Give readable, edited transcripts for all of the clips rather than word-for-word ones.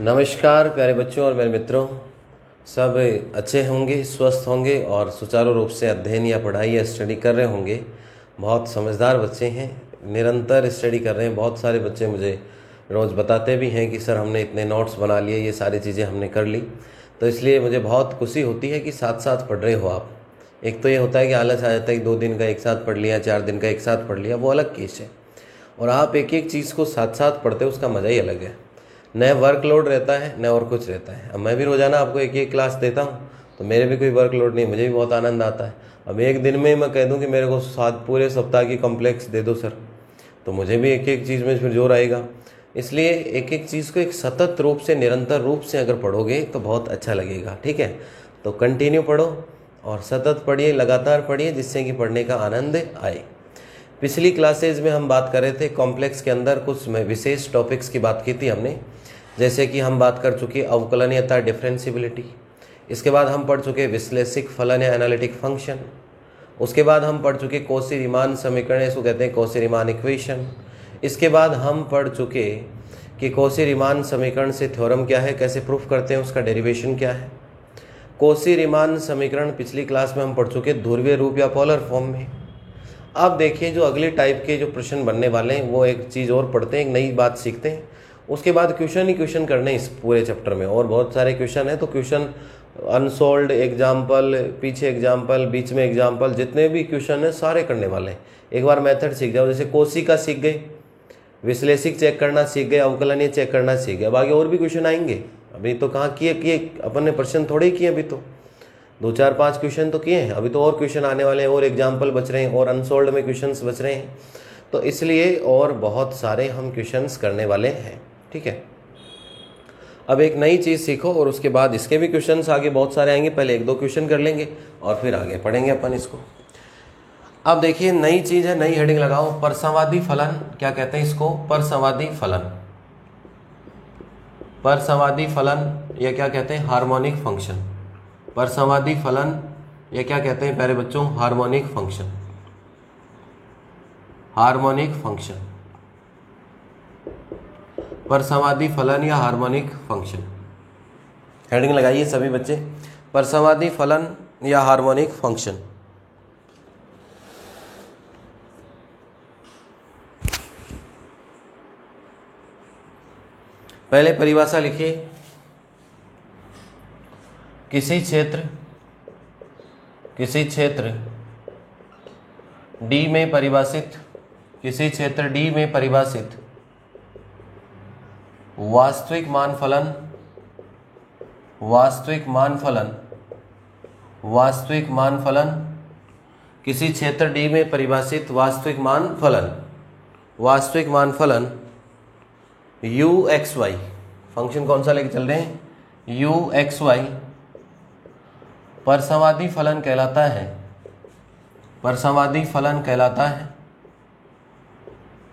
नमस्कार प्यारे बच्चों और मेरे मित्रों, सब अच्छे होंगे, स्वस्थ होंगे और सुचारू रूप से अध्ययन या पढ़ाई या स्टडी कर रहे होंगे। बहुत समझदार बच्चे हैं, निरंतर स्टडी कर रहे हैं। बहुत सारे बच्चे मुझे रोज़ बताते भी हैं कि सर हमने इतने नोट्स बना लिए, ये सारी चीज़ें हमने कर ली। तो इसलिए मुझे बहुत खुशी होती है कि साथ साथ पढ़ रहे हो आप। एक तो ये होता है कि आलस आ जाता है कि 2 दिन का एक साथ पढ़ लिया, 4 दिन का एक साथ पढ़ लिया, वो अलग केस है। और आप एक एक चीज़ को साथ साथ पढ़ते हो, उसका मज़ा ही अलग है। न वर्कलोड रहता है न और कुछ रहता है। अब मैं भी रोज़ाना आपको एक एक क्लास देता हूँ तो मेरे भी कोई वर्कलोड नहीं, मुझे भी बहुत आनंद आता है। अब एक दिन में मैं कह दूँ कि मेरे को 7 पूरे सप्ताह की कॉम्प्लेक्स दे दो सर, तो मुझे भी एक एक चीज़ में फिर जोर आएगा। इसलिए एक एक चीज़ को एक सतत रूप से, निरंतर रूप से अगर पढ़ोगे तो बहुत अच्छा लगेगा। ठीक है, तो कंटिन्यू पढ़ो और सतत पढ़िए, लगातार पढ़िए, जिससे कि पढ़ने का आनंद आए। पिछली क्लासेज में हम बात कर रहे थे कॉम्प्लेक्स के अंदर कुछ विशेष टॉपिक्स की बात की थी हमने, जैसे कि हम बात कर चुके अवकलनीयता, डिफरेंशिबिलिटी। इसके बाद हम पढ़ चुके विश्लेषिक फलन या एनालिटिक फंक्शन। उसके बाद हम पढ़ चुके कौशी-रीमान समीकरण, इसको कहते हैं कौशी-रीमान इक्वेशन। इसके बाद हम पढ़ चुके कि कौशी-रीमान समीकरण से थ्योरम क्या है, कैसे प्रूफ करते हैं, उसका डेरिवेशन क्या है। कौशी-रीमान समीकरण पिछली क्लास में हम पढ़ चुके ध्रुवीय रूप या पोलर फॉर्म में। अब देखिए जो अगले टाइप के जो प्रश्न बनने वाले हैं वो एक चीज़ और पढ़ते हैं, एक नई बात सीखते हैं। उसके बाद क्वेश्चन ही क्वेश्चन करने इस पूरे चैप्टर में, और बहुत सारे क्वेश्चन हैं। तो क्वेश्चन अनसोल्ड, एग्जाम्पल, पीछे एग्जाम्पल, बीच में एग्जाम्पल, जितने भी क्वेश्चन हैं सारे करने वाले हैं। एक बार मेथड सीख जाओ, जैसे कोशी का सीख गए, विश्लेषिक चेक करना सीख गए, अवकलनीय चेक करना सीख गए। अब आगे और भी क्वेश्चन आएंगे। अभी तो कहाँ किए अपन ने प्रश्न थोड़े ही किए, अभी तो 2 4 5 क्वेश्चन तो किए हैं। अभी तो और क्वेश्चन आने वाले हैं, और एग्जाम्पल बच रहे हैं, और अनसोल्ड में क्वेश्चंस बच रहे हैं। तो इसलिए और बहुत सारे हम क्वेश्चंस करने वाले हैं। ठीक है, अब एक नई चीज़ सीखो और उसके बाद इसके भी क्वेश्चंस आगे बहुत सारे आएंगे। पहले 1 2 क्वेश्चन कर लेंगे और फिर आगे पढ़ेंगे अपन इसको। अब देखिए नई चीज़ है, नई हेडिंग लगाओ, परसंवादी फलन। क्या कहते हैं इसको? परसंवादी फलन। परसंवादी फलन या क्या कहते हैं? Harmonic function. परसंवादी फलन या क्या कहते हैं प्यारे बच्चों? Harmonic function. हार्मोनिक फंक्शन, परसंवादी फलन या हार्मोनिक फंक्शन। हेडिंग लगाइए सभी बच्चे, परसंवादी फलन या हार्मोनिक फंक्शन। पहले परिभाषा लिखिए, किसी क्षेत्र D में परिभाषित, किसी क्षेत्र D में परिभाषित वास्तविक मान फलन, वास्तविक मान फलन, वास्तविक मान फलन, किसी क्षेत्र D में परिभाषित वास्तविक मान फलन, वास्तविक मान फलन u(x, y), फंक्शन कौन सा लेके चल रहे हैं? u(x, y) परसंवादी फलन कहलाता है। परसंवादी फलन कहलाता है।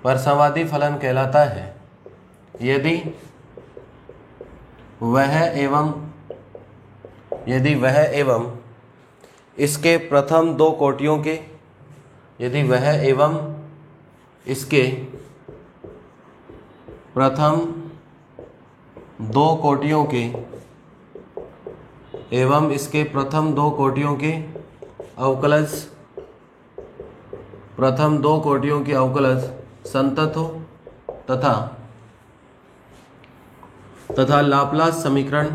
परसंवादी फलन कहलाता है यदि वह एवं इसके प्रथम 2 कोटियों के, यदि वह एवं इसके प्रथम 2 कोटियों के, एवं इसके प्रथम 2 कोटियों के अवकलज, प्रथम 2 कोटियों के अवकलज संतत हो तथा लाप्लास समीकरण,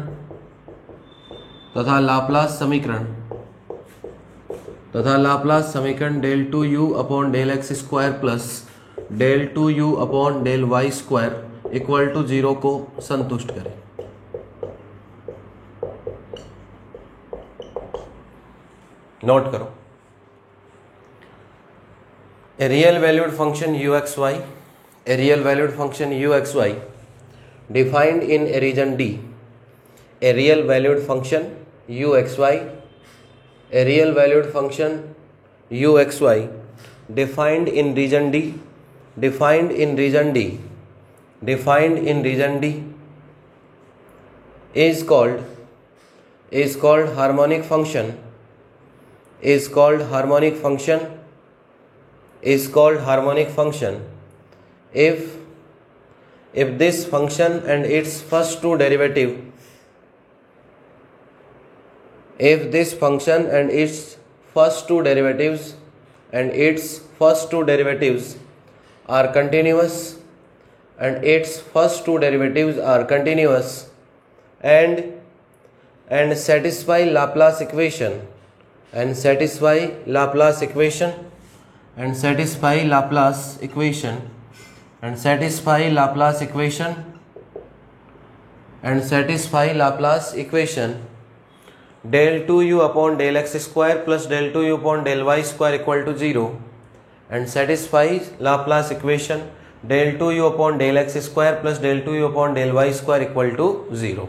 del 2u upon del x square plus del 2u upon del y square equal to 0 को संतुष्ट करें। नोट करो, a real valued function u(x, y), a real valued function u(x, y) defined in a region D, a real valued function u(x, y), a real valued function u(x, y) defined in region D, defined in region D, defined in region D is called harmonic function, is called harmonic function, is called harmonic function if if this function and its first two derivative, if this function and its first two derivatives are continuous, and its first two derivatives are continuous and satisfy Laplace equation, and satisfy Laplace equation, and satisfy Laplace equation, and satisfy Laplace equation, and satisfy Laplace equation, del 2u upon del x square plus del 2u upon del y square equal to 0, and satisfy Laplace equation del 2u upon del x square plus del 2u upon del y square equal to 0।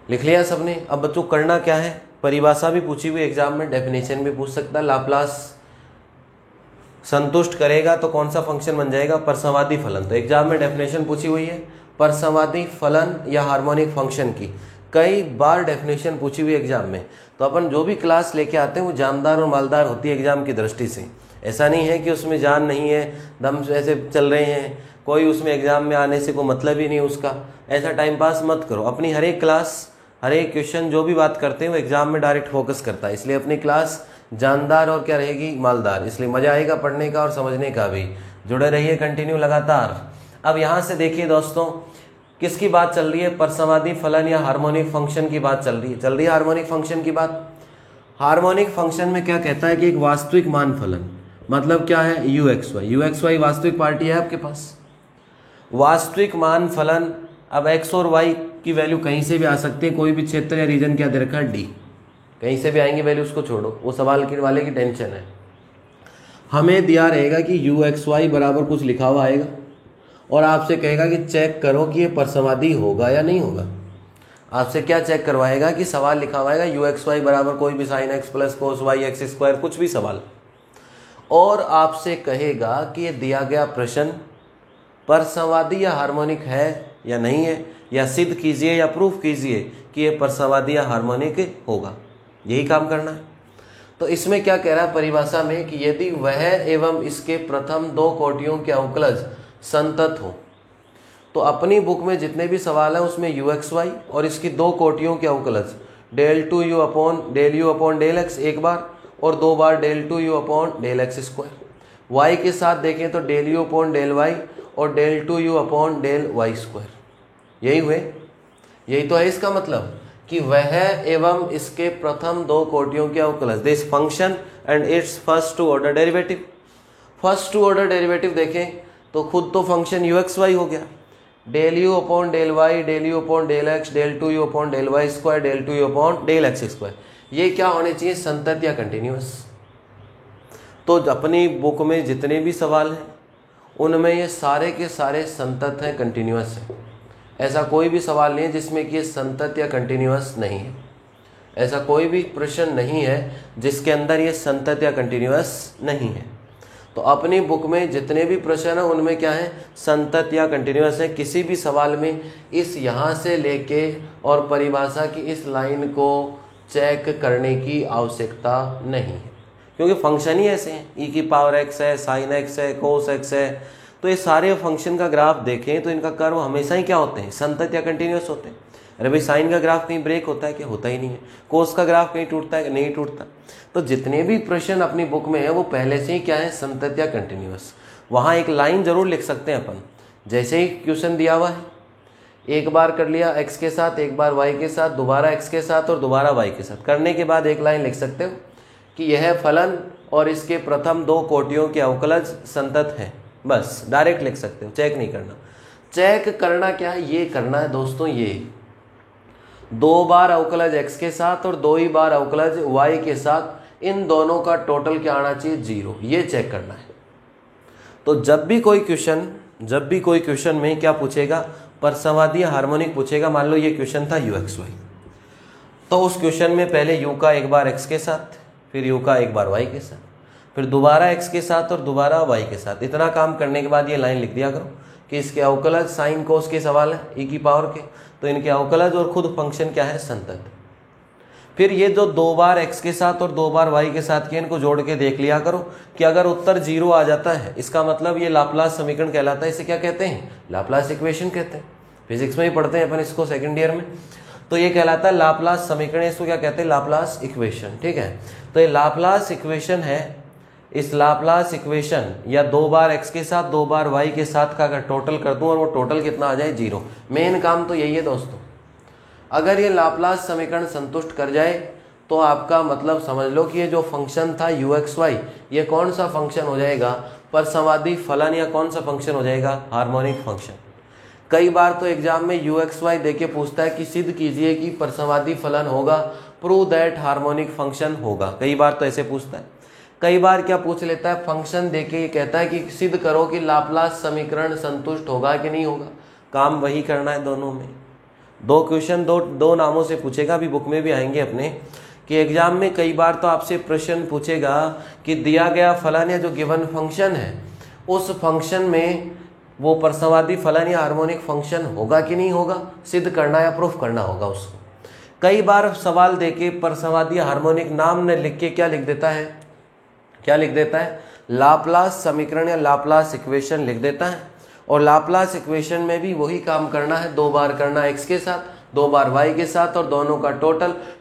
लिख लिया सबने। अब बच्चों करना क्या है, परिभाषा भी पूछी हुई एग्जाम में, डेफिनेशन भी पूछ सकता है। लाप्लास संतुष्ट करेगा तो कौन सा फंक्शन बन जाएगा, परसंवादी फलन। तो एग्जाम में डेफिनेशन पूछी हुई है परसंवादी फलन या हार्मोनिक फंक्शन की, कई बार डेफिनेशन पूछी हुई एग्जाम में। तो अपन जो भी क्लास लेके आते हैं वो जानदार और मालदार होती है एग्जाम की दृष्टि से। ऐसा नहीं है कि उसमें जान नहीं है, दम से ऐसे चल रहे हैं, कोई उसमें एग्जाम में आने से कोई मतलब ही नहीं उसका। ऐसा टाइम पास मत करो। अपनी हर एक क्लास, हर एक क्वेश्चन जो भी बात करते हैं वो एग्जाम में डायरेक्ट फोकस करता है, इसलिए अपनी क्लास जानदार और क्या रहेगी, मालदार। इसलिए मजा आएगा पढ़ने का और समझने का भी। जुड़े रहिए कंटिन्यू लगातार। अब यहाँ से देखिए दोस्तों, किसकी बात चल रही है, परसंवादी फलन या हार्मोनिक फंक्शन की बात चल रही है हार्मोनिक फंक्शन की बात। हार्मोनिक फंक्शन में क्या कहता है कि एक वास्तविक मान फलन, मतलब क्या है, यू एक्स वाई वास्तविक पार्टी है आपके पास। वास्तविक मान फलन, अब एक्स और वाई की वैल्यू कहीं से भी आ सकती है, कोई भी क्षेत्र या रीजन क्या दे रखा है, डी, कहीं से भी आएंगे वैल्यू, उसको छोड़ो, वो सवाल के वाले की टेंशन है। हमें दिया रहेगा कि यू एक्स वाई बराबर कुछ लिखा हुआ आएगा और आपसे कहेगा कि चेक करो कि ये परसंवादी होगा या नहीं होगा। आपसे क्या चेक करवाएगा कि सवाल लिखा हुआ आएगा यू एक्स वाई बराबर कोई भी sine x plus cos y x square, कुछ भी सवाल, और आपसे कहेगा कि ये दिया गया प्रश्न परसंवादी या हार्मोनिक है या नहीं है, या सिद्ध कीजिए या प्रूफ कीजिए कि ये परसंवादी या हार्मोनिक होगा। यही काम करना है। तो इसमें क्या कह रहा है परिभाषा में कि यदि वह एवं इसके प्रथम दो कोटियों के अवकलज संतत हो, तो अपनी बुक में जितने भी सवाल हैं उसमें यू एक्स वाई और इसकी दो कोटियों के अवकलज del 2u upon del x एक बार और दो बार del 2u upon del x square. y के साथ देखें तो del u upon del y और del 2u upon del y square. यही हुए, यही तो है इसका मतलब कि वह एवं इसके प्रथम दो कोटियों के अवकलज, this function and its first two order derivative. First two order derivative देखें तो खुद तो फंक्शन यू एक्स वाई हो गया, del u upon del y, del u upon del x, del 2u upon del y square, del 2u upon del x square. ये क्या होने चाहिए, संतत या कंटिन्यूअस। तो अपनी बुक में जितने भी सवाल हैं उनमें ये सारे के सारे संतत हैं, कंटिन्यूअस है। ऐसा कोई भी सवाल नहीं है जिसमें कि ये संतत या कंटिन्यूअस नहीं है। ऐसा कोई भी प्रश्न नहीं है जिसके अंदर ये संतत या कंटिन्यूअस नहीं है। तो अपनी बुक में जितने भी प्रश्न हैं उनमें क्या है, संतत या कंटिन्यूअस है। किसी भी सवाल में इस यहाँ से लेके और परिभाषा की इस लाइन को चेक करने की आवश्यकता नहीं है, क्योंकि फंक्शन ही ऐसे हैं। ई की पावर एक्स है, साइन एक्स है, कोस एक्स है, तो ये सारे फंक्शन का ग्राफ देखें तो इनका कर्व हमेशा ही क्या होते हैं, संतत या कंटिन्यूअस होते हैं। अरे भाई साइन का ग्राफ कहीं ब्रेक होता है क्या, होता ही नहीं है। कोस का ग्राफ कहीं टूटता है, नहीं टूटता। तो जितने भी प्रश्न अपनी बुक में है वो पहले से ही क्या है, संतत या कंटिन्यूअस। वहाँ एक लाइन जरूर लिख सकते हैं अपन, जैसे ही क्वेश्चन दिया हुआ है, एक बार कर लिया x के साथ, एक बार y के साथ, दोबारा x के साथ और दोबारा y के साथ, करने के बाद एक लाइन लिख सकते हो कि यह फलन और इसके प्रथम दो कोटियों के अवकलज संतत हैं। बस डायरेक्ट लिख सकते हो, चेक नहीं करना। चेक करना क्या है, ये करना है दोस्तों, ये दो बार अवकलज x के साथ और दो ही बार अवकलज y के साथ, इन दोनों का टोटल क्या आना चाहिए, 0। ये चेक करना है। तो जब भी कोई क्वेश्चन में क्या पूछेगा, परसंवादी या हार्मोनिक पूछेगा। मान लो ये क्वेश्चन था यू एक्स वाई, तो उस क्वेश्चन में पहले यू का एक बार x के साथ, फिर यू का एक बार y के साथ, फिर दोबारा x के साथ और दोबारा y के साथ। इतना काम करने के बाद ये लाइन लिख दिया करो कि इसके अवकलज साइन कोस के सवाल है, e की पावर के, तो इनके अवकलज और खुद फंक्शन क्या है, संतत। फिर ये जो 2 बार x के साथ और 2 बार y के साथ किए, इनको जोड़ के देख लिया करो कि अगर उत्तर 0 आ जाता है, इसका मतलब ये लाप्लास समीकरण कहलाता है। इसे क्या कहते हैं? लाप्लास इक्वेशन कहते हैं। फिजिक्स में ही पढ़ते हैं अपन इसको सेकंड ईयर में। तो ये कहलाता है लाप्लास समीकरण, इसको क्या कहते हैं? Laplace equation. ठीक है, तो ये लाप्लास इक्वेशन है। इस लाप्लास इक्वेशन या 2 बार x के साथ 2 बार y के साथ का अगर टोटल कर दूं और वो टोटल कितना आ जाए? 0। मेन काम तो यही है दोस्तों। अगर ये लाप्लास समीकरण संतुष्ट कर जाए तो आपका मतलब समझ लो कि ये जो फंक्शन था u(x,y) ये कौन सा फंक्शन हो जाएगा? परसंवादी फलन, या कौन सा फंक्शन हो जाएगा? Harmonic function. कई बार तो एग्जाम में u(x,y) देके पूछता है कि सिद्ध कीजिए कि परसंवादी फलन होगा, प्रूव दैट हार्मोनिक फंक्शन होगा। कई बार तो ऐसे पूछता है। कई बार क्या पूछ लेता है? फंक्शन देके ये कहता है कि सिद्ध करो कि लाप्लास समीकरण संतुष्ट होगा कि नहीं होगा। काम वही करना है दोनों में। 2 क्वेश्चन दो नामों से पूछेगा, अभी बुक में भी आएंगे अपने, कि एग्जाम में कई बार तो आपसे प्रश्न पूछेगा कि दिया गया फलन या जो गिवन फंक्शन है उस फंक्शन में वो परसंवादी फलन या हार्मोनिक फंक्शन होगा कि नहीं होगा, सिद्ध करना या प्रूफ करना होगा उसको। कई बार सवाल देके परसंवादी हार्मोनिक नाम न लिख के क्या लिख देता है? क्या लिख देता है? लाप्लास समीकरण या लाप्लास इक्वेशन लिख देता है। और लाप्लास इक्वेशन में भी वही काम करना है, 2 बार करना x के साथ, 2 बार y के साथ, और दोनों का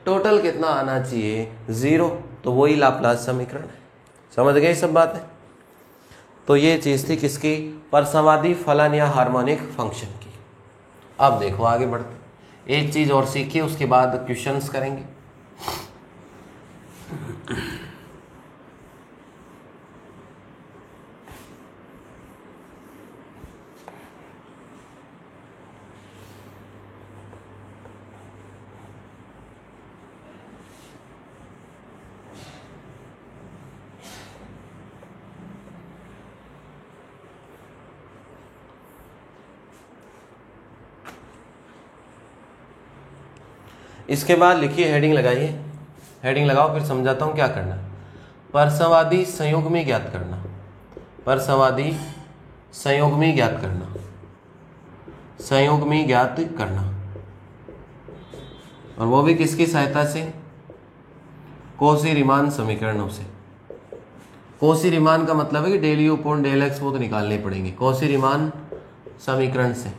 टोटल कितना आना चाहिए? 0। तो वही लाप्लास समीकरण है। समझ गए सब बातें? तो ये चीज थी किसकी? परसंवादी फलन या हार्मोनिक फंक्शन की। अब देखो आगे बढ़ते, एक चीज और सीखिए, उसके बाद क्वेश्चंस करेंगे। इसके बाद लिखिए, हेडिंग लगाइए, हेडिंग लगाओ, फिर समझाता हूं क्या करना। परसंवादी संयुग्मी ज्ञात करना, परसंवादी संयुग्मी ज्ञात करना, संयुग्मी ज्ञात करना, और वो भी किसकी सहायता से? कॉची-रीमान समीकरणों से। कॉची-रीमान का मतलब है कि del u upon del x वो तो निकालने पड़ेंगे, कॉची-रीमान समीकरण से।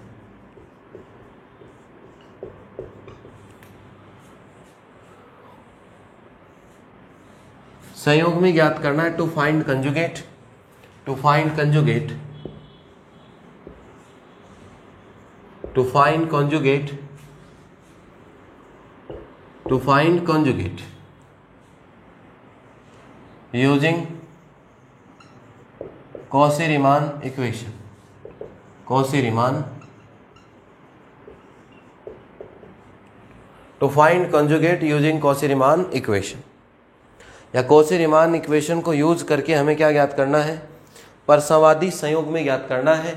संयुग्मी ज्ञात करना है, to find conjugate, to find conjugate, to find conjugate, to find conjugate using Cauchy Riemann equation, Cauchy Riemann, to find conjugate using Cauchy Riemann equation, या कॉची-रीमान इक्वेशन को यूज करके हमें क्या ज्ञात करना है? परसंवादी संयुग्मी ज्ञात करना है।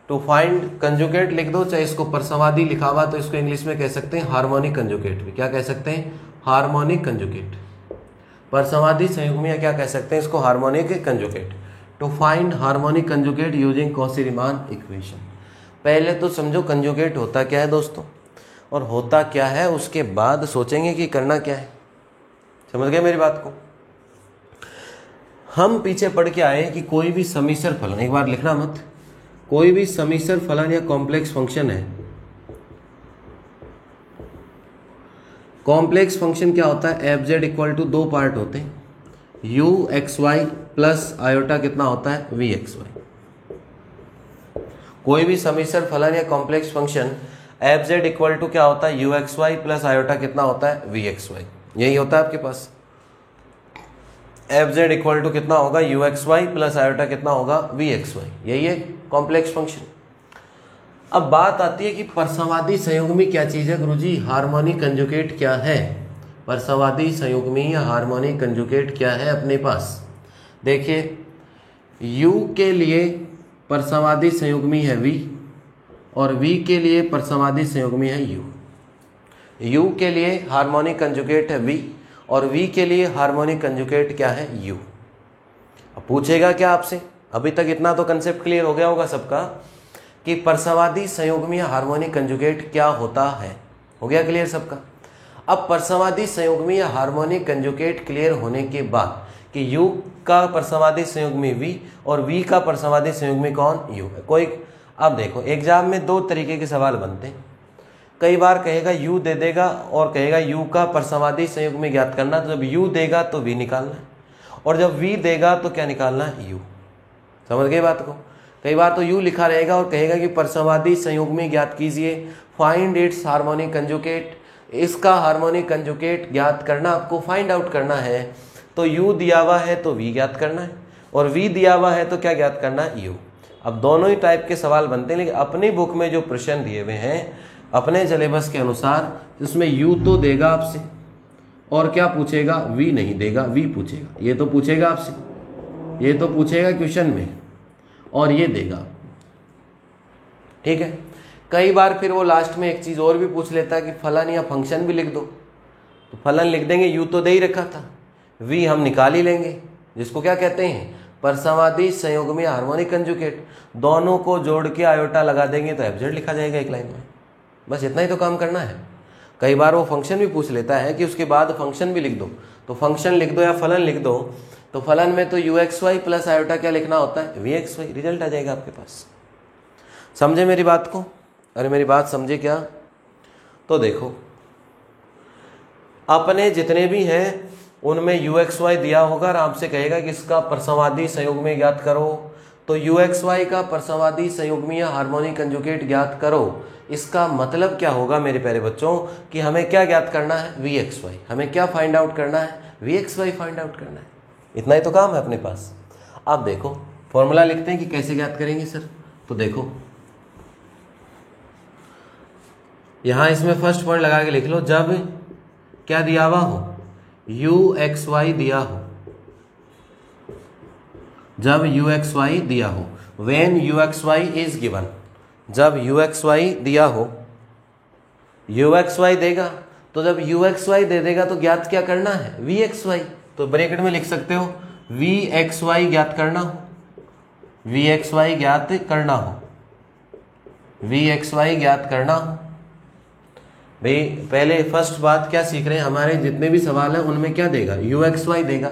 टू फाइंड कंजुगेट लिख दो, चाहे इसको परसंवादी लिखा हुआ तो इसको इंग्लिश में कह सकते हैं हार्मोनिक कंजुगेट भी। क्या कह सकते हैं? Harmonic conjugate. परसंवादी संयुग्मी या क्या कह सकते हैं इसको? Harmonic conjugate. To find harmonic conjugate using Cauchy Riemann equation. पहले तो समझो कंजुगेट होता क्या है दोस्तों, और होता क्या है उसके बाद सोचेंगे कि करना क्या है। समझ गए मेरी बात को? हम पीछे पढ़ के आए कि कोई भी समिश्र फलन, एक बार लिखना मत, कोई भी समिश्र फलन या कॉम्प्लेक्स फंक्शन है। कॉम्प्लेक्स फंक्शन क्या होता है? F z equal to 2 part होते हैं, u x y plus iota कितना होता है? V x y. कोई भी समिश्र फलन या complex function f z equal to क्या होता है? U x y plus iota कितना होता है? V x y. यही होता है आपके पास। एफ जेड इक्वल टू कितना होगा? U x y plus iota कितना होगा? V x y. यही है कॉम्प्लेक्स फंक्शन। अब बात आती है कि परसंवादी संयुग्मी क्या चीज है गुरुजी? हार्मोनिक कंजुगेट क्या है? परसंवादी संयुग्मी या हार्मोनिक कंजुगेट क्या है अपने पास? देखिए, u के लिए परसंवादी संयुग्मी है v, और v के लिए परसंवादी संयुग्मी है u। u के लिए हार्मोनिक कंजुगेट है v, और v के लिए हार्मोनिक कंजुगेट क्या है? u। अब पूछेगा क्या आपसे? अभी तक इतना तो कंसेप्ट क्लियर हो गया होगा सबका कि परसंवादी संयुग्मी या हार्मोनिक कंजुगेट क्या होता है। हो गया क्लियर सबका? अब परसवादी संयुग्मी या हार्मोनिक कंजुगेट क्लियर होने के बाद कि u का परसवादी संयुग्मी v और v का परसवादी संयुग्मी कौन u है। कोई अब देखो एग्जाम में दो तरीके के सवाल बनते हैं। कई बार कहेगा u दे देगा और कहेगा u का परसवादी संयुग्मी ज्ञात करना, तो जब u देगा तो v निकालना है और जब v देगा तो क्या निकालना है u। समझ गए बात को। कई बार तो u लिखा रहेगा और कहेगा कि परसवादी संयुग्मी ज्ञात कीजिए, फाइंड इट्स हार्मोनिक कंजुगेट, इसका हार्मोनिक कंजुगेट ज्ञात करना, आपको फाइंड आउट करना है। तो u दिया हुआ है तो v ज्ञात करना है और v दिया हुआ है तो क्या ज्ञात करना है u। अब दोनों ही टाइप के सवाल बनते हैं, लेकिन अपनी बुक में जो प्रश्न दिए हुए हैं अपने सिलेबस के अनुसार, उसमें u तो देगा आपसे और क्या पूछेगा, v नहीं देगा, v पूछेगा। ये तो पूछेगा आपसे, ये तो पूछेगा क्वेश्चन में और ये देगा, ठीक है। कई बार फिर वो लास्ट में एक चीज और भी पूछ लेता है कि फलन या फंक्शन भी लिख दो, तो फलन लिख देंगे, u तो दे ही रखा था, v हम निकाल ही लेंगे, जिसको क्या कहते हैं परसवादी संयुग्मी हार्मोनिक कंजुगेट। दोनों को जोड़ के आयोटा लगा देंगे तो एफजेड लिखा जाएगा एक लाइन में। बस इतना ही तो काम करना है। कई बार वो फंक्शन भी पूछ लेता है कि उसके बाद फंक्शन भी लिख दो, तो फंक्शन लिख दो या फलन लिख दो, तो फलन में तो ux(y) प्लस आयोटा क्या लिखना होता है vxy, रिजल्ट आ जाएगा आपके पास। समझे मेरी बात को? अरे मेरी बात समझे क्या? तो देखो अपने जितने भी हैं उनमें ux(y) दिया होगा और आपसे कहेगा कि इसका परसवादी संयुग्मी ज्ञात करो, तो ux(y) का परसवादी संयुग्मी या हार्मोनिक कंजुगेट ज्ञात करो। इसका मतलब क्या होगा मेरे प्यारे बच्चों कि हमें क्या ज्ञात करना है vxy, हमें क्या फाइंड आउट करना है vxy फाइंड आउट करना है। इतना ही तो काम है अपने पास। अब देखो फॉर्मूला लिखते हैं कि कैसे ज्ञात करेंगे सर। तो देखो यहां इसमें फर्स्ट पॉइंट लगा के लिख लो, जब क्या दिया हुआ हो ux(y) दिया हो, जब ux(y) दिया हो, when ux(y) is given, जब ux(y) दिया हो, ux(y) देगा तो जब ux(y) दे देगा तो ज्ञात क्या करना है vxy। तो ब्रैकेट में लिख सकते हो vxy ज्ञात करना हो, vxy ज्ञात करना हो, vxy ज्ञात करना हो। भाई पहले फर्स्ट बात क्या सीख रहे हैं, हमारे जितने भी सवाल हैं उनमें क्या देगा ux(y) देगा।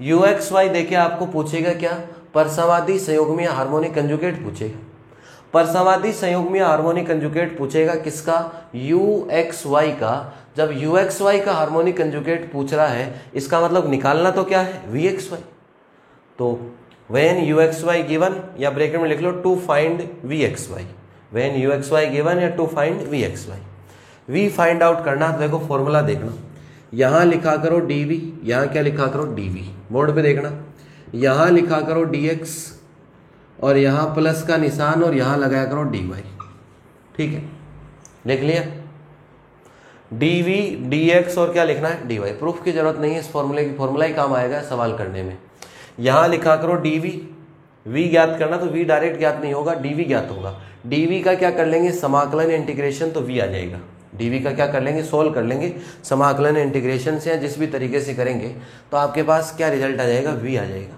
ux(y) देके आपको पूछेगा क्या परसवादी संयुग्मी या हार्मोनिक कंजुगेट पूछेगा। परसवादी संयुग्मी या हार्मोनिक कंजुगेट पूछेगा किसका ux(y) का। जब ux(y) का हार्मोनिक कंजुगेट पूछ रहा है इसका मतलब निकालना तो क्या है vxy। तो when ux(y) given या ब्रैकेट में लिख लो to find vxy, when ux(y) given या to find vxy। v find out करना, तो देखो फॉर्मूला देखना, यहां लिखा करो dv, यहां क्या लिखा करो dv, बोर्ड पे देखना, यहां लिखा करो dx और यहां प्लस का निशान और यहां लगाया करो dy, ठीक है लिख लिया dv dx और क्या लिखना है dy। प्रूफ की जरूरत नहीं है इस फॉर्मूले की, फॉर्मूला ही काम आएगा सवाल करने में। यहां लिखा करो dv, v ज्ञात करना तो v डायरेक्ट ज्ञात नहीं होगा, dv ज्ञात होगा। dv का क्या कर लेंगे समाकलन इंटीग्रेशन, तो v आ जाएगा। dv का क्या कर लेंगे सोल्व कर लेंगे समाकलन इंटीग्रेशन से या जिस भी तरीके से करेंगे, तो आपके पास क्या रिजल्ट आ जाएगा v आ जाएगा।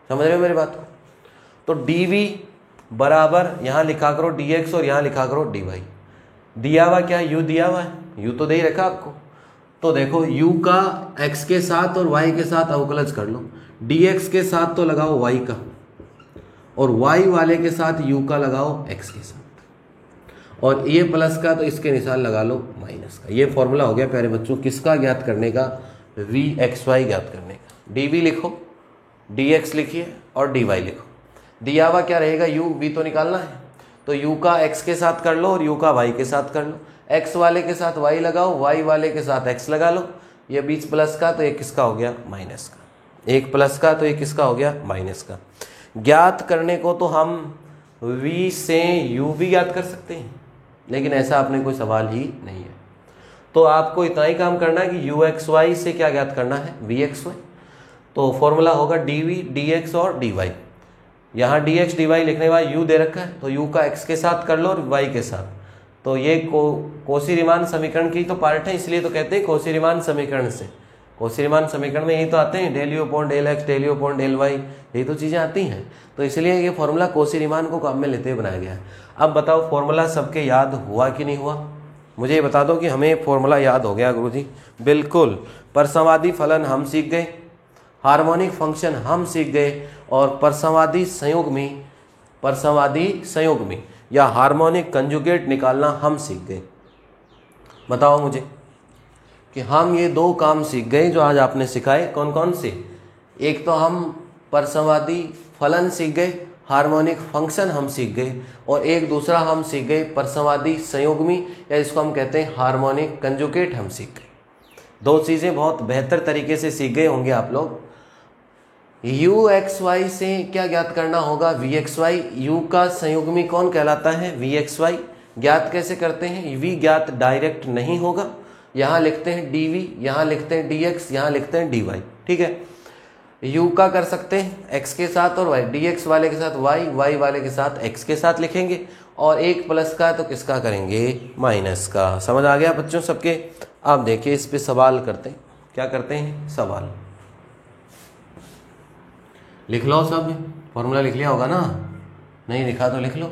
समझ रहे हो मेरी बात को? तो dv बराबर यहां लिखा करो dx और यहां लिखा करो dy। दिया हुआ क्या u दिया हुआ है, u तो दे ही रखा आपको। तो देखो u का x के साथ और y के साथ अवकलज कर लो, dx के साथ तो लगाओ y का और y वाले के साथ u का लगाओ x के साथ, और ये प्लस का तो इसके निशान लगा लो माइनस का। ये फॉर्मूला हो गया प्यारे बच्चों किसका ज्ञात करने का vxy ज्ञात करने का। dv लिखो, dx लिखिए और dy लिखो। दिया हुआ क्या रहेगा u, v तो निकालना है, तो u का x के साथ कर लो और u का y के साथ कर लो। x वाले के साथ y लगाओ, y वाले के साथ x लगा लो। ये बीच प्लस का तो ये किसका हो गया माइनस का, एक प्लस का तो ये किसका हो गया माइनस का। ज्ञात करने को तो हम v से u भी ज्ञात कर सकते हैं, लेकिन ऐसा आपने कोई सवाल ही नहीं है। तो आपको इतना ही काम करना है कि ux(y) से क्या ज्ञात करना है vxy। तो फॉर्मूला होगा dv dx और dy। यहाँ dx dy लिखने के बाद u दे रखा है तो u का x के साथ कर लो और y के साथ। तो ये कोशी-रीमान समीकरण की तो पार्ट है, इसलिए तो कहते हैं कोशी-रीमान समीकरण से। कोशी-रीमान समीकरण में यही तो आते हैं del u upon del x, del u upon del y, यही तो चीज़ें आती हैं। तो इसलिए ये फॉर्मूला कोशी-रीमान को काम में लेते हुए बनाया गया है। अब बताओ फॉर्मूला सबके याद हुआ कि नहीं हुआ? मुझे ये बता दो कि हमें फॉर्मूला याद हो गया गुरुजी? बिल्कुल। परसंवादी फलन हम सीख गए, हार्मोनिक फंक्शन हम सीख गए, और परसंवादी संयुग्मी या हार्मोनिक कंजुगेट निकालना हम सीख गए। बताओ मुझे कि हम ये 2 काम सीख गए जो आज आपने सिखाए। कौन कौन से? एक तो हम परसंवादी फलन सीख गए, हार्मोनिक फंक्शन हम सीख गए, और एक दूसरा हम सीख गए परसंवादी संयुग्मी या इसको हम कहते हैं हार्मोनिक कंजुगेट हम सीख गए। 2 चीज़ें बहुत बेहतर तरीके से सीख गए होंगे आप लोग। u एक्स वाई से क्या ज्ञात करना होगा? v x Y. u का संयुग्मी कौन कहलाता है? v x y. ज्ञात कैसे करते हैं? v ज्ञात डायरेक्ट नहीं होगा, यहाँ लिखते हैं dv, यहाँ लिखते हैं dx, यहाँ लिखते हैं dy। ठीक है, u का कर सकते हैं x के साथ और y, dx वाले के साथ y, y वाले के साथ x के साथ लिखेंगे, और एक प्लस का तो किसका करेंगे? माइनस का। समझ आ गया बच्चों सबके? आप देखिए इस पे सवाल करते हैं। क्या करते हैं? सवाल। लिख लो सब, फॉर्मूला लिख लिया होगा ना? नहीं लिखा तो लिख लो।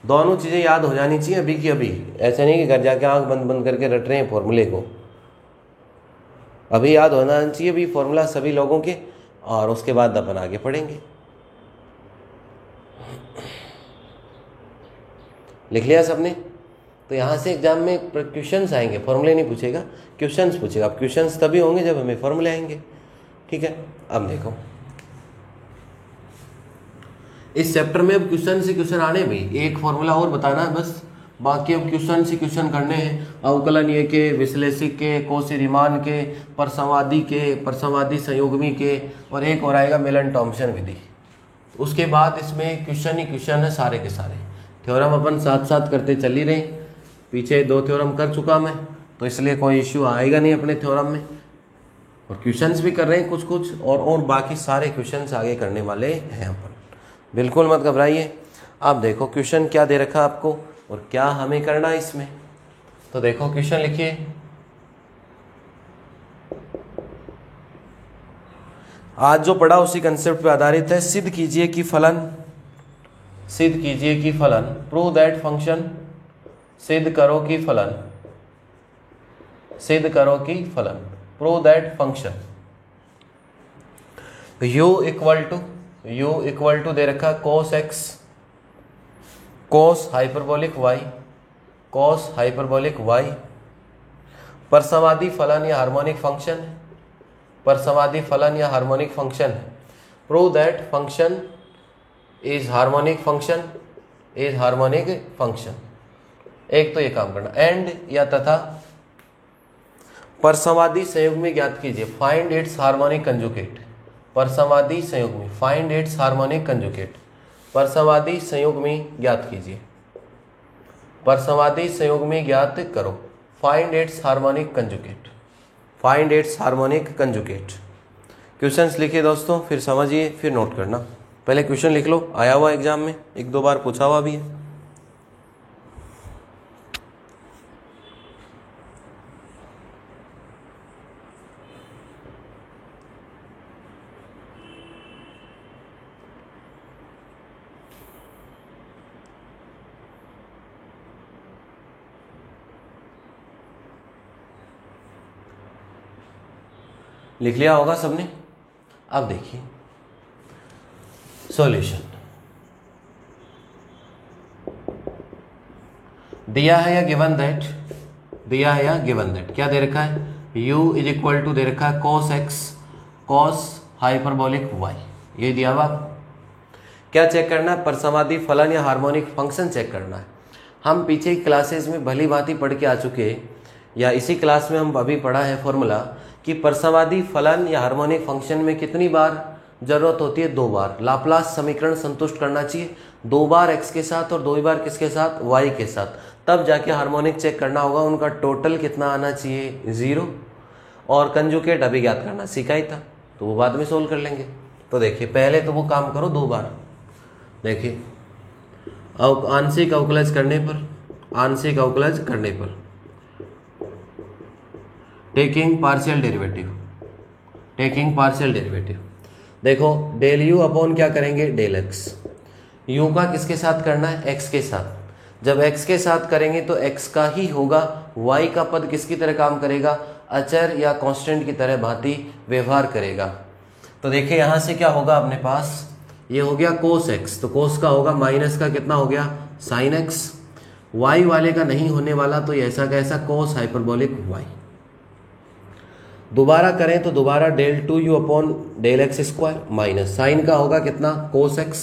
दोनों चीज़ें याद हो जानी चाहिए अभी की अभी। ऐसा नहीं कि घर जाके आंख बंद बंद करके रट रहे हैं फॉर्मूले को। अभी याद होना चाहिए भी फॉर्मूला सभी लोगों के, और उसके बाद अपन आगे पढ़ेंगे। लिख लिया सबने? तो यहाँ से एग्जाम में क्वेश्चंस आएंगे, फॉर्मूले नहीं पूछेगा, क्वेश्चंस पूछेगा। अब क्वेश्चंस तभी होंगे जब हमें फॉर्मूले आएंगे। ठीक है, अब देखो इस चैप्टर में अब क्वेश्चन से क्वेश्चन आने भाई, एक फॉर्मूला और बताना है बस, बाकी अब क्वेश्चन से क्वेश्चन करने हैं। अवकलनीय के, विश्लेषिक के, कोशी रीमान के, परसंवादी के, परसंवादी संयुग्मी के, और एक और आएगा मिलन टॉमसन विधि। उसके बाद इसमें क्वेश्चन ही क्वेश्चन है सारे के सारे। थ्योरम अपन साथ साथ करते चल ही रहे, पीछे 2 थ्योरम कर चुका मैं, तो इसलिए कोई इश्यू आएगा नहीं अपने थ्योरम में। और क्वेश्चंस भी कर रहे हैं कुछ कुछ, और बाकी सारे क्वेश्चंस आगे करने वाले हैं अपन। बिल्कुल मत घबराइए। आप देखो क्वेश्चन क्या दे रखा आपको और क्या हमें करना है इसमें। तो देखो क्वेश्चन लिखिए, आज जो पढ़ा उसी कंसेप्ट पे आधारित है। सिद्ध कीजिए कि फलन, प्रूव दैट फंक्शन, सिद्ध करो कि फलन, prove that function u equal to दे रखा cos x, cos hyperbolic y, परसंवादी फलन या हार्मोनिक फंक्शन है, prove that function is harmonic function. एक तो ये काम करना, एंड या तथा परसंवादी संयुग्मी ज्ञात कीजिए, फाइंड इट्स हार्मोनिक कंजुगेट। परसंवादी संयुग्मी, फाइंड इट्स हार्मोनिक कंजुगेट। परसंवादी संयुग्मी ज्ञात कीजिए, परसंवादी संयुग्मी ज्ञात करो, find its harmonic conjugate. Questions लिखिए दोस्तों, फिर समझिए, फिर नोट करना। पहले क्वेश्चन लिख लो, आया हुआ एग्जाम में, 1-2 बार पूछा हुआ भी है। लिख लिया होगा सबने? अब देखिए सॉल्यूशन दिया है या गिवन दैट, क्या दे रखा है? u इज इक्वल टू दे रखा है cos x, cos hyperbolic y, ये दिया हुआ। क्या चेक करना है? परसंवादी फलन या हार्मोनिक फंक्शन चेक करना है। हम पीछे की क्लासेस में भली भांति पढ़ के आ चुके, या इसी क्लास में हम अभी पढ़ा है फॉर्मूला कि परसंवादी फलन या हार्मोनिक फंक्शन में कितनी बार जरूरत होती है? 2 बार। लाप्लास समीकरण संतुष्ट करना चाहिए 2 बार x के साथ और 2 बार किसके साथ? y के साथ। तब जाके हार्मोनिक चेक करना होगा, उनका टोटल कितना आना चाहिए? 0। और कंजुगेट अभी ज्ञात करना सीखा ही था, तो वो बाद में सोल्व कर लेंगे। तो देखिए पहले तो वो काम करो 2 बार। देखिए आंशिक अवकलज करने पर टेकिंग पार्शियल डेरिवेटिव, देखो डेल यू अपॉन क्या करेंगे? Del x. यू का किसके साथ करना है? एक्स के साथ। जब x के साथ करेंगे तो x का ही होगा, y का पद किसकी तरह काम करेगा, अचर या कांस्टेंट की तरह भांति व्यवहार करेगा। तो देखिए यहाँ से क्या होगा अपने पास, ये हो गया कोस x, तो कोस का होगा माइनस का कितना हो गया साइन x, y वाले का नहीं होने वाला तो ये ऐसा कैसा कोस हाइपरबोलिक y। दोबारा करें तो दोबारा del 2u upon del x square minus sine का होगा कितना कोस x,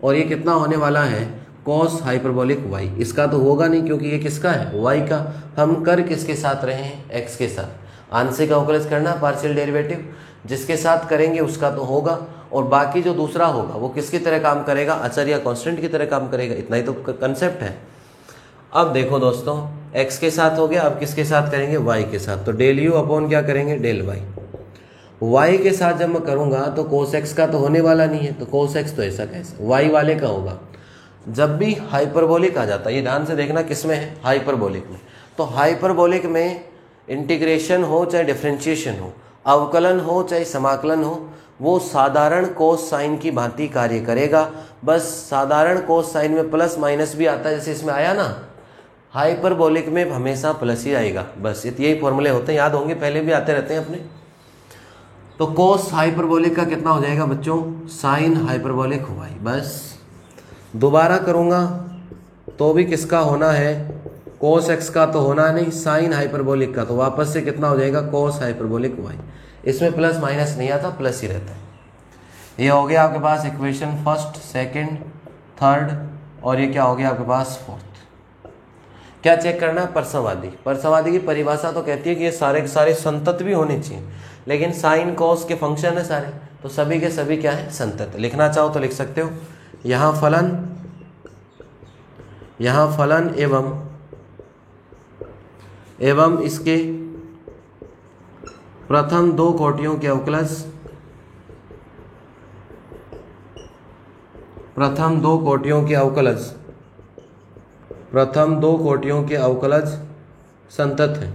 और ये कितना होने वाला है कॉस हाइपरबोलिक y। इसका तो होगा नहीं क्योंकि ये किसका है y का, हम कर किसके साथ रहे हैं x के साथ। आंशिक अवकलज करना पार्शियल डेरिवेटिव, जिसके साथ करेंगे उसका तो होगा, और बाकी जो दूसरा होगा वो किसकी तरह काम करेगा, अचर या कांस्टेंट की तरह काम करेगा। इतना ही तो कंसेप्ट है। अब देखो दोस्तों x के साथ हो गया, अब किसके साथ करेंगे y के साथ, तो डेल u अपॉन क्या करेंगे डेल y। y के साथ जब मैं करूंगा तो कोस x का तो होने वाला नहीं है, तो कोस x तो ऐसा कैसे y वाले का होगा। जब भी हाइपरबोलिक आ जाता है, ये ध्यान से देखना किसमें है हाइपरबोलिक में, तो हाइपरबोलिक में इंटीग्रेशन हो चाहे डिफरेंशिएशन हो, अवकलन हो चाहे समाकलन हो, वो साधारण कोस साइन की भांति कार्य करेगा। बस साधारण कोस साइन में प्लस माइनस भी आता है, जैसे इसमें आया ना, हाइपरबोलिक में हमेशा प्लस ही आएगा। बस यही फॉर्मूले होते हैं, याद होंगे, पहले भी आते रहते हैं अपने। तो कोस हाइपरबोलिक का कितना हो जाएगा बच्चों, साइन हाइपरबोलिक y। बस दोबारा करूंगा तो भी किसका होना है, कोस x का तो होना नहीं, साइन हाइपरबोलिक का, तो वापस से कितना हो जाएगा कोस हाइपरबोलिक y। इसमें प्लस माइनस नहीं आता, प्लस ही रहता है। ये हो गया आपके पास इक्वेशन फर्स्ट, सेकंड, थर्ड, और ये क्या हो गया आपके पास फोर्थ। क्या चेक करना है, परसमवादी। परसमवादी की परिभाषा तो कहती है कि ये सारे के सारे संतत भी होने चाहिए, लेकिन साइन कॉस के फंक्शन है सारे, तो सभी के सभी क्या है संतत। लिखना चाहो तो लिख सकते हो, यहाँ फलन एवं इसके प्रथम दो कोटियों के अवकलज, प्रथम दो कोटियों के अवकलज संतत है,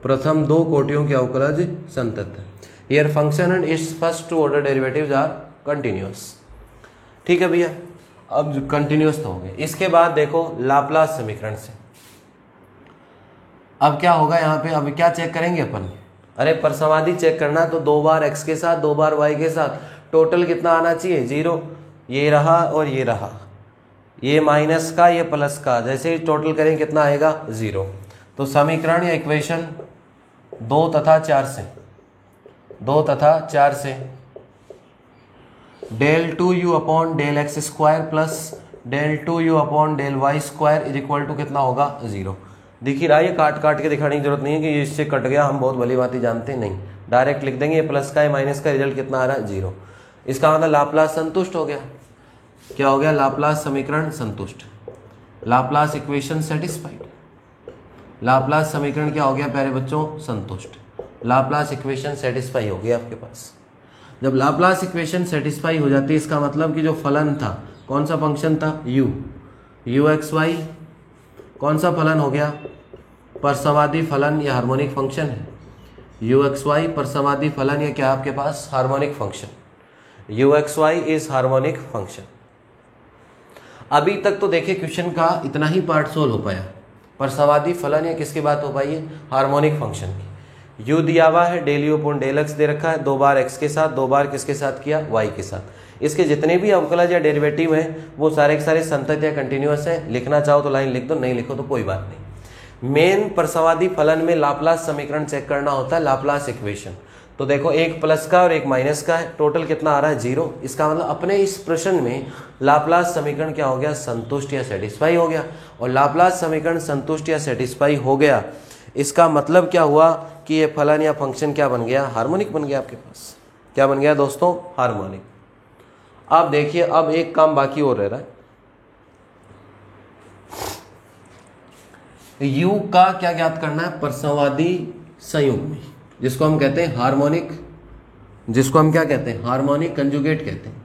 प्रथम दो कोटियों के अवकलज संतत है। Here function and its first two order derivatives are continuous. ठीक है भैया, अब कंटिन्यूअस तो हो गए। इसके बाद देखो लाप्लास समीकरण से अब क्या होगा यहाँ पे, अब क्या चेक करेंगे अपन, अरे परसमवादी चेक करना, तो 2 बार x के साथ 2 बार y के साथ टोटल कितना आना चाहिए 0। ये रहा और ये रहा, ये माइनस का ये प्लस का, जैसे ही टोटल करेंगे कितना आएगा 0। तो समीकरण या इक्वेशन 2 तथा 4 से del 2u upon del x square plus del 2u upon del y square is equal to कितना होगा 0। दिख ही रहा है, ये काट के दिखाने की जरूरत नहीं है कि ये इससे कट गया, हम बहुत भली बात ही जानते हैं, नहीं डायरेक्ट लिख देंगे। ये प्लस का है माइनस का, रिजल्ट कितना आ रहा है 0। इसका मतलब लाप्लास संतुष्ट हो गया। क्या हो गया, लाप्लास समीकरण संतुष्ट, लाप्लास इक्वेशन सेटिस्फाइड। लाप्लास समीकरण क्या हो गया प्यारे बच्चों, संतुष्ट। लाप्लास इक्वेशन सेटिस्फाई हो गया आपके पास। जब लाप्लास इक्वेशन सेटिस्फाई हो जाती है, इसका मतलब कि जो फलन था, कौन सा फंक्शन था u एक्स वाई, कौन सा फलन हो गया, परसमवादी फलन या हार्मोनिक फंक्शन है। u एक्स वाई परसमवादी फलन या क्या आपके पास harmonic function, u x y is harmonic function. अभी तक तो देखिए क्वेश्चन का इतना ही पार्ट सोल्व हो पाया, परसमवादी फलन या किसकी बात हो पाई है, हार्मोनिक फंक्शन की। u दिया हुआ है, del u upon del x दे रखा है, 2 बार x के साथ 2 बार किसके साथ किया y के साथ। इसके जितने भी अवकलज या डेरिवेटिव हैं वो सारे के सारे संतत या कंटिन्यूअस है। लिखना चाहो तो लाइन लिख दो, नहीं लिखो तो कोई बात नहीं। मेन परसमवादी फलन में लाप्लास समीकरण चेक करना होता है, लाप्लास इक्वेशन। तो देखो एक प्लस का और एक माइनस का है, टोटल कितना आ रहा है 0। इसका मतलब अपने इस प्रश्न में लाप्लास समीकरण क्या हो गया, संतुष्ट या सेटिस्फाई हो गया। और लाप्लास समीकरण संतुष्ट या सेटिस्फाई हो गया, इसका मतलब क्या हुआ कि ये फलन या फंक्शन क्या बन गया, हार्मोनिक बन गया आपके पास। क्या बन गया दोस्तों, हार्मोनिक। अब देखिए, अब एक काम बाकी और रह रहा है, u का क्या ज्ञात करना है, परसमवादी संयुग्मी, जिसको हम कहते हैं हार्मोनिक, जिसको हम क्या कहते हैं, हार्मोनिक कंजुगेट कहते हैं,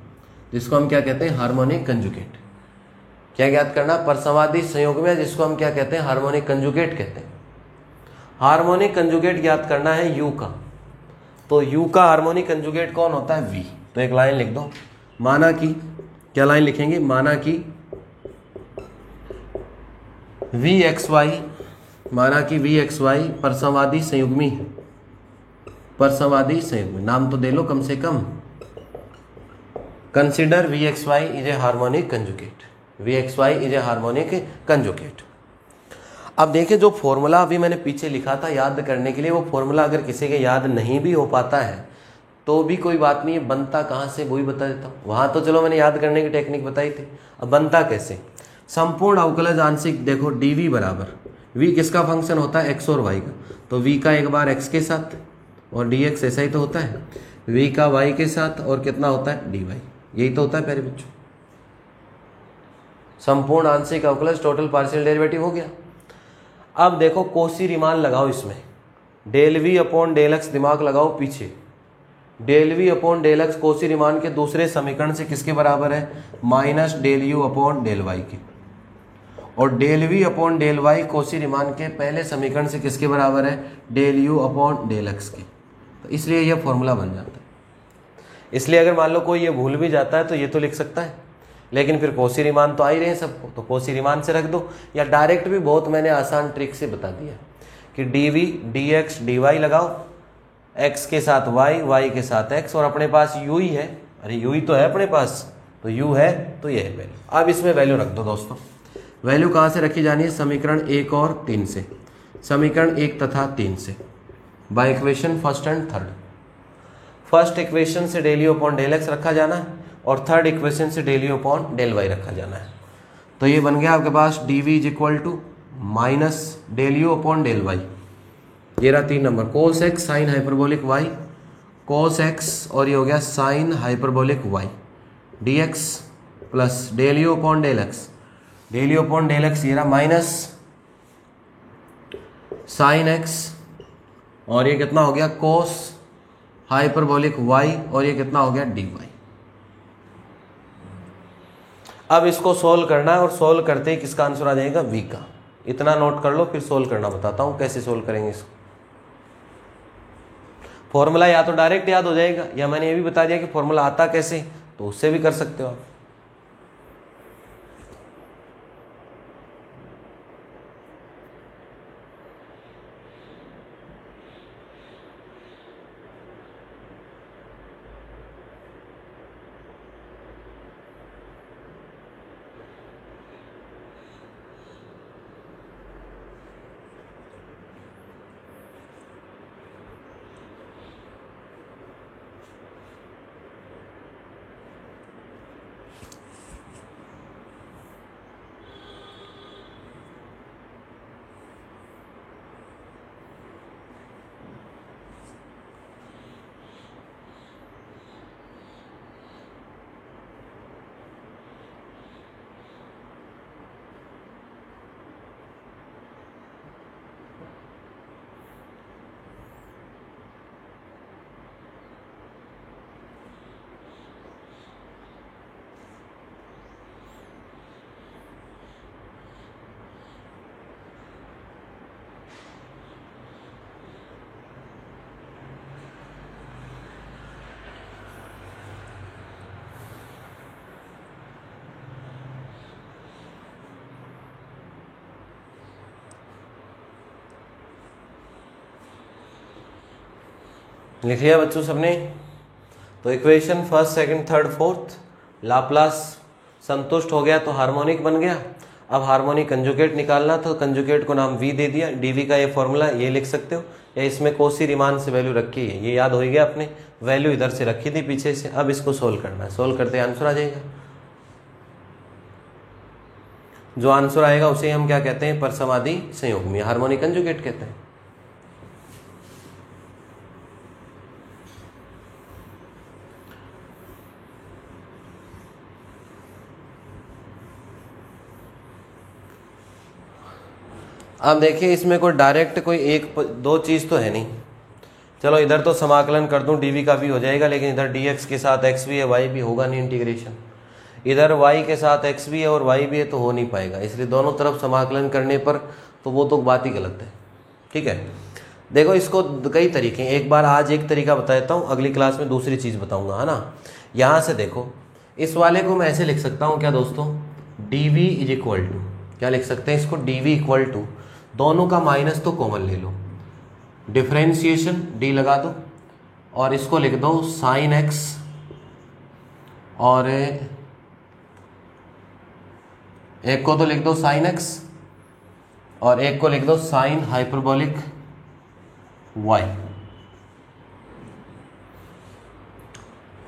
जिसको हम क्या कहते हैं, हार्मोनिक कंजुगेट। क्या ज्ञात करना, परसमवादी संयुग्मी, जिसको हम क्या कहते हैं, हार्मोनिक कंजुगेट कहते हैं। हार्मोनिक कंजुगेट ज्ञात करना है u का, तो u का हार्मोनिक कंजुगेट कौन होता है, v। तो एक लाइन लिख दो, माना कि, क्या लाइन लिखेंगे, माना कि वी एक्स वाई, माना कि वी एक्स वाई परसंवादी संयुग्मी है, परसंवादी संयुग्मी, नाम तो दे लो कम से कम। Consider v x y is a harmonic conjugate, v x y is a harmonic conjugate. अब देखिए जो फॉर्मूला अभी मैंने पीछे लिखा था याद करने के लिए, वो फॉर्मूला अगर किसी के याद नहीं भी हो पाता है तो भी कोई बात नहीं, बनता कहाँ से वही बता देता हूँ। वहाँ तो चलो मैंने याद करने की टेक्निक बताई थी, अब बनता कैसे। संपूर्ण अवकलज आंशिक, देखो dv बराबर, v किसका फंक्शन होता है, x और y का, तो v का एक बार x के साथ और dx ऐसा ही तो होता है, v का y के साथ और कितना होता है dy, यही तो होता है प्यारे बच्चों। संपूर्ण आंशिक अवकलज टोटल पार्शियल डेरिवेटिव हो गया। अब देखो कोसी रीमान लगाओ इसमें, del v upon del x, दिमाग लगाओ पीछे, del v upon del x Cauchy Riemann के दूसरे समीकरण से किसके बराबर है, minus del u upon del y के, और del v upon del y Cauchy Riemann के पहले समीकरण से किसके बराबर है, del u upon del x के। तो इसलिए यह फॉर्मूला बन जाता है। इसलिए अगर मान लो कोई ये भूल भी जाता है तो ये तो लिख सकता है, लेकिन फिर कोसी रीमान तो आ ही रहे हैं सबको, तो कोसी रीमान से रख दो, या डायरेक्ट भी बहुत मैंने आसान ट्रिक से बता दिया कि d v d x d y लगाओ, x के साथ y, y के साथ x, और अपने पास u ही है, अरे u ही तो है अपने पास, तो u है तो ये है वैल्यू। अब इसमें वैल्यू रख दो दोस्तों। वैल्यू कहाँ से रखी जानी है, समीकरण 1 और 3 से, समीकरण 1 तथा 3 से, by equation first and third. First equation से del u upon del x रखा जाना है और थर्ड इक्वेशन से del u upon del y रखा जाना है। तो ये बन गया आपके पास d v is equal to minus del u upon del y, ये रहा 3 number, cos x sine hyperbolic y, cos x और ये हो गया sine hyperbolic y, d x plus del u upon del x, del u upon del x ये रहा minus sine x, और ये कितना हो गया कोस हाइपरबोलिक वाई, और ये कितना हो गया डी वाई। अब इसको सोल्व करना है और सोल्व करते ही किसका आंसर आ जाएगा, v का। इतना नोट कर लो, फिर सोल्व करना बताता हूं कैसे सोल्व करेंगे इसको। फॉर्मूला या तो डायरेक्ट याद हो जाएगा, या मैंने ये भी बता दिया कि फॉर्मूला आता कैसे, तो उससे भी कर सकते हो आप। लिख लिया बच्चों सबने। तो equation first second third fourth Laplace संतुष्ट हो गया तो हार्मोनिक बन गया। अब हार्मोनिक कंजुगेट निकालना, तो कंजुगेट को नाम v दे दिया, dv का ये फॉर्मूला ये लिख सकते हो, या इसमें कोसी रीमान से वैल्यू रखी है, ये याद हो गया अपने, वैल्यू इधर से रखी थी पीछे से। अब इसको सोल्व करना है, सोल्व करते आंसर आ जाएगा। जो आंसर आएगा उसे हम क्या कहते हैं, परसमादी संयुग्मी हार्मोनिक कंजुगेट कहते हैं। अब देखिए इसमें कोई डायरेक्ट कोई एक दो चीज़ तो है नहीं। चलो इधर तो समाकलन कर दूं, dv का भी हो जाएगा, लेकिन इधर dx के साथ x भी है y भी होगा नहीं इंटीग्रेशन, इधर y के साथ x भी है और y भी है तो हो नहीं पाएगा। इसलिए दोनों तरफ समाकलन करने पर तो वो तो बात ही गलत है। ठीक है, देखो इसको कई तरीके, एक बार आज एक तरीका बता देता हूँ, अगली क्लास में दूसरी चीज़ बताऊँगा, है ना। यहाँ से देखो इस वाले को मैं ऐसे लिख सकता हूँ क्या दोस्तों, dv इज इक्वल टू क्या लिख सकते हैं इसको, डी वी इक्वल टू, दोनों का माइनस तो कॉमन ले लो, डिफ्रेंशिएशन डी लगा दो और इसको लिख दो साइन एक्स और एक को तो लिख दो साइन एक्स और एक को लिख दो साइन हाइपरबोलिक वाई।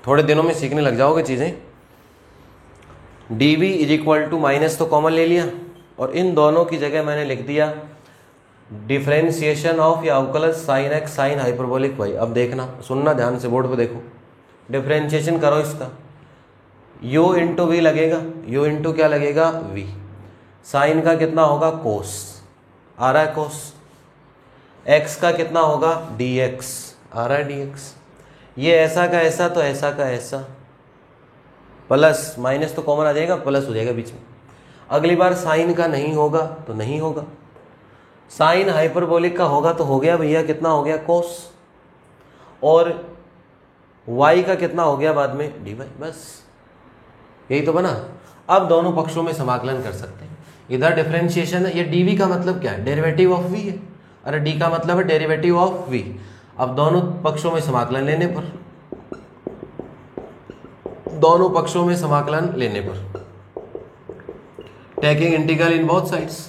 थोड़े दिनों में सीखने लग जाओगे चीजें। D v is equal to minus तो कॉमन ले लिया और इन दोनों की जगह मैंने लिख दिया डिफ्रेंशिएशन ऑफ या अवकलन sine x sine hyperbolic y. अब देखना, सुनना ध्यान से, बोर्ड पे देखो, डिफ्रेंशिएशन करो इसका, u इंटू वी लगेगा, u इंटू क्या लगेगा v, साइन का कितना होगा कोस, आ रहा है कोस, x का कितना होगा dx, आ रहा है dx, ये ऐसा का ऐसा तो ऐसा का ऐसा, प्लस माइनस तो कॉमन आ जाएगा, प्लस हो जाएगा बीच में। अगली बार साइन का नहीं होगा तो नहीं होगा, साइन हाइपरबोलिक का होगा तो हो गया भैया, कितना हो गया कोस, और y का कितना हो गया बाद में dy, बस यही तो बना। अब दोनों पक्षों में समाकलन कर सकते हैं, इधर डिफरेंशिएशन है, ये dv का मतलब क्या है, डेरिवेटिव ऑफ v है, अरे d का मतलब है डेरिवेटिव ऑफ v। अब दोनों पक्षों में समाकलन लेने पर, दोनों पक्षों में समाकलन लेने पर, taking integral in both sides,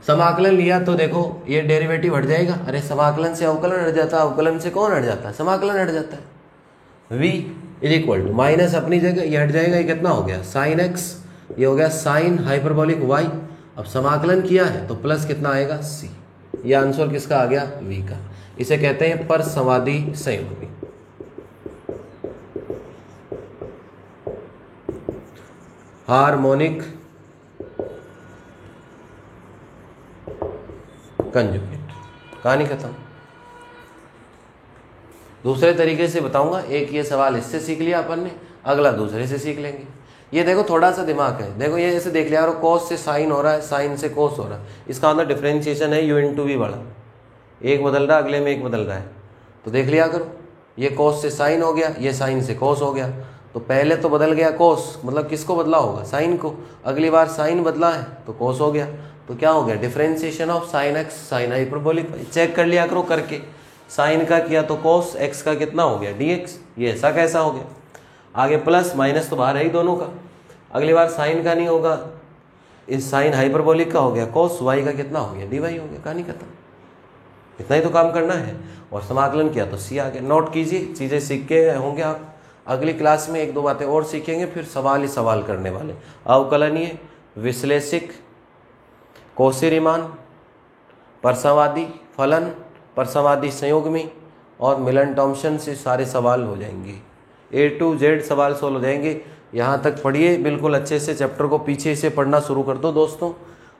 समाकलन लिया तो देखो ये डेरिवेटिव हट जाएगा, अरे समाकलन से अवकलन हट जाता है, अवकलन से कौन हट जाता है, समाकलन हट जाता है। v is equal to minus अपनी जगह ये हट जाएगा, ये कितना हो गया साइन x, ये हो गया साइन हाइपरबोलिक y, अब समाकलन किया है तो प्लस कितना आएगा c, ये आंसर किसका आ गया v का। इसे कहते हैं परसंवादी संयुग्मी। हार्मोनिक कंजुगेट, कहानी खत्म। दूसरे तरीके से बताऊंगा, एक ये सवाल इससे सीख लिया अपन ने, अगला दूसरे से सीख लेंगे। ये देखो थोड़ा सा दिमाग है, देखो ये ऐसे देख लिया और कोस से साइन हो रहा है, साइन से कोस हो रहा है, इसका मतलब डिफरेंशिएशन है u इंटू वी वाला, एक बदल रहा है अगले में एक बदल रहा है, तो देख लिया करो, ये कोस से साइन हो गया, ये साइन से कोस हो गया, तो पहले तो बदल गया कोस, मतलब किसको बदला होगा साइन को, अगली बार साइन बदला है तो कोस हो गया, तो क्या हो गया differentiation of sine x sine hyperbolic. Check कर लिया करो करके, साइन का किया तो कोस, एक्स का कितना हो गया dx, ये ऐसा कैसा हो गया, आगे प्लस माइनस तो बाहर है ही दोनों का, अगली बार साइन का नहीं होगा, इस साइन हाइपरबोलिक का हो गया कोस, y का कितना हो गया dy हो गया, कहानी खत्म। इतना ही तो काम करना है, और समाकलन किया तो c आ गया। नोट कीजिए, चीज़ें सीख के होंगे आप। अगली क्लास में एक दो बातें और सीखेंगे, फिर सवाल ही सवाल करने वाले, अवकलनीय, विश्लेषिक, कोशी रीमान, परसंवादी फलन, परसंवादी संयुग्मी और मिलन थॉम्सन से सारे सवाल हो जाएंगे, A to Z सवाल सोल्व हो जाएंगे। यहाँ तक पढ़िए बिल्कुल अच्छे से, चैप्टर को पीछे से पढ़ना शुरू कर दो दोस्तों।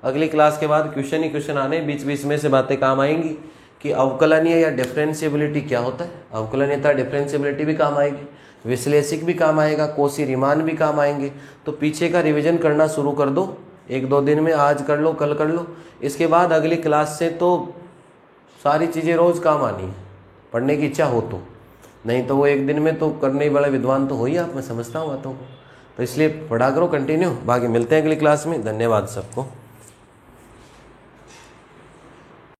अगली क्लास के बाद क्वेश्चन ही क्वेश्चन आने, बीच बीच में से बातें काम आएंगी कि अवकलनीय या डिफरेंशिएबिलिटी क्या होता है, अवकलनीयता डिफरेंशिएबिलिटी भी काम आएगी, विश्लेषिक भी काम आएगा, कोशी रीमान भी काम आएंगे। तो पीछे का रिवीजन करना शुरू कर दो, एक दो दिन में, आज कर लो कल कर लो। इसके बाद अगली क्लास से तो सारी चीज़ें रोज़ काम आनी है, पढ़ने की इच्छा हो तो, नहीं तो वो एक दिन में तो करने ही बड़ा विद्वान तो हो ही आप, मैं समझता हूँ बातों को, तो इसलिए पढ़ा करो कंटिन्यू। बाकी मिलते हैं अगली क्लास में, धन्यवाद सबको।